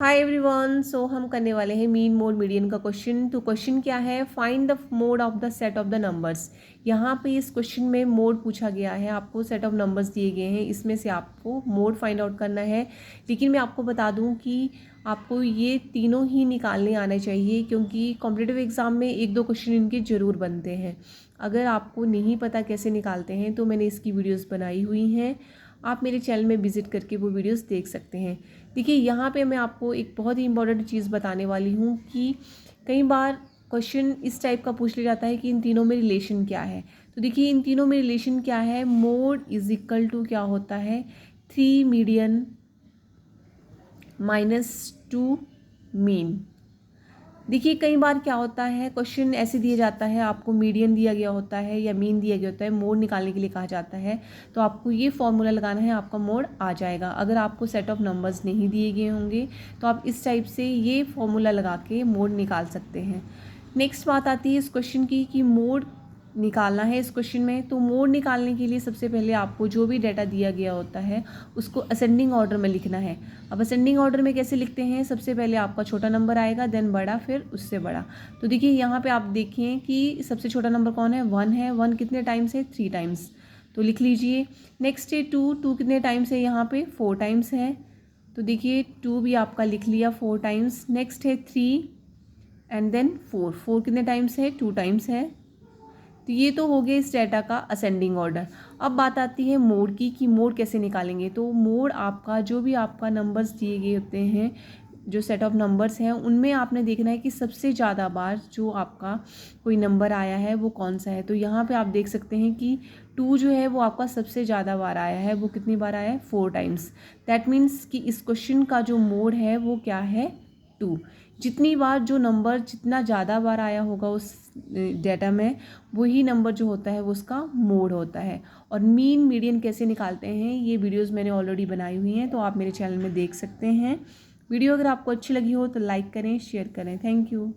Hi everyone. सो हम करने वाले हैं मीन मोड मीडियन का क्वेश्चन। तो क्वेश्चन क्या है, find the mode of the set of the numbers. यहाँ पे इस क्वेश्चन में मोड पूछा गया है, आपको सेट ऑफ नंबर्स दिए गए हैं, इसमें से आपको मोड फाइंड आउट करना है। लेकिन मैं आपको बता दूँ कि आपको ये तीनों ही निकालने आने चाहिए, क्योंकि कॉम्पिटिटिव एग्ज़ाम में एक दो क्वेश्चन इनके ज़रूर बनते हैं। अगर आपको नहीं पता कैसे निकालते हैं तो मैंने इसकी वीडियोज़ बनाई हुई हैं, आप मेरे चैनल में विज़िट करके वो वीडियोस देख सकते हैं। देखिए यहाँ पे मैं आपको एक बहुत ही इंपॉर्टेंट चीज़ बताने वाली हूँ कि कई बार क्वेश्चन इस टाइप का पूछ लिया जाता है कि इन तीनों में रिलेशन क्या है। तो देखिए इन तीनों में रिलेशन क्या है, मोड इज इक्वल टू क्या होता है, 3 मीडियन -2 मीन। देखिए कई बार क्या होता है, क्वेश्चन ऐसे दिया जाता है, आपको मीडियन दिया गया होता है या मीन दिया गया होता है, मोड निकालने के लिए कहा जाता है, तो आपको ये फॉर्मूला लगाना है, आपका मोड आ जाएगा। अगर आपको सेट ऑफ नंबर्स नहीं दिए गए होंगे तो आप इस टाइप से ये फॉर्मूला लगा के मोड निकाल सकते हैं। नेक्स्ट बात आती है इस क्वेश्चन की कि मोड निकालना है इस क्वेश्चन में। तो मोड निकालने के लिए सबसे पहले आपको जो भी डाटा दिया गया होता है उसको असेंडिंग ऑर्डर में लिखना है। अब असेंडिंग ऑर्डर में कैसे लिखते हैं, सबसे पहले आपका छोटा नंबर आएगा, देन बड़ा, फिर उससे बड़ा। तो देखिए यहाँ पे आप देखें कि सबसे छोटा नंबर कौन है, 1 है। 1 कितने टाइम्स है, 3 टाइम्स, तो लिख लीजिए। नेक्स्ट है 2। 2 कितने टाइम्स है यहाँ पे, 4 टाइम्स है, तो देखिए 2 भी आपका लिख लिया 4 टाइम्स। नेक्स्ट है 3 एंड देन 4। 4 कितने टाइम्स है, 2 टाइम्स है। तो ये तो हो गया इस डाटा का असेंडिंग ऑर्डर। अब बात आती है मोड की कि मोड कैसे निकालेंगे। तो मोड आपका जो भी आपका नंबर्स दिए गए होते हैं, जो सेट ऑफ नंबर्स हैं, उनमें आपने देखना है कि सबसे ज़्यादा बार जो आपका कोई नंबर आया है वो कौन सा है। तो यहाँ पे आप देख सकते हैं कि 2 जो है वो आपका सबसे ज़्यादा बार आया है। वो कितनी बार आया है, 4 टाइम्स। दैट मीन्स कि इस क्वेश्चन का जो मोड है वो क्या है, 2। जितनी बार जो नंबर जितना ज़्यादा बार आया होगा उस डेटा में, वही नंबर जो होता है वो उसका मोड होता है। और मीन मीडियन कैसे निकालते हैं ये वीडियोस मैंने ऑलरेडी बनाई हुई हैं, तो आप मेरे चैनल में देख सकते हैं। वीडियो अगर आपको अच्छी लगी हो तो लाइक करें, शेयर करें। Thank you.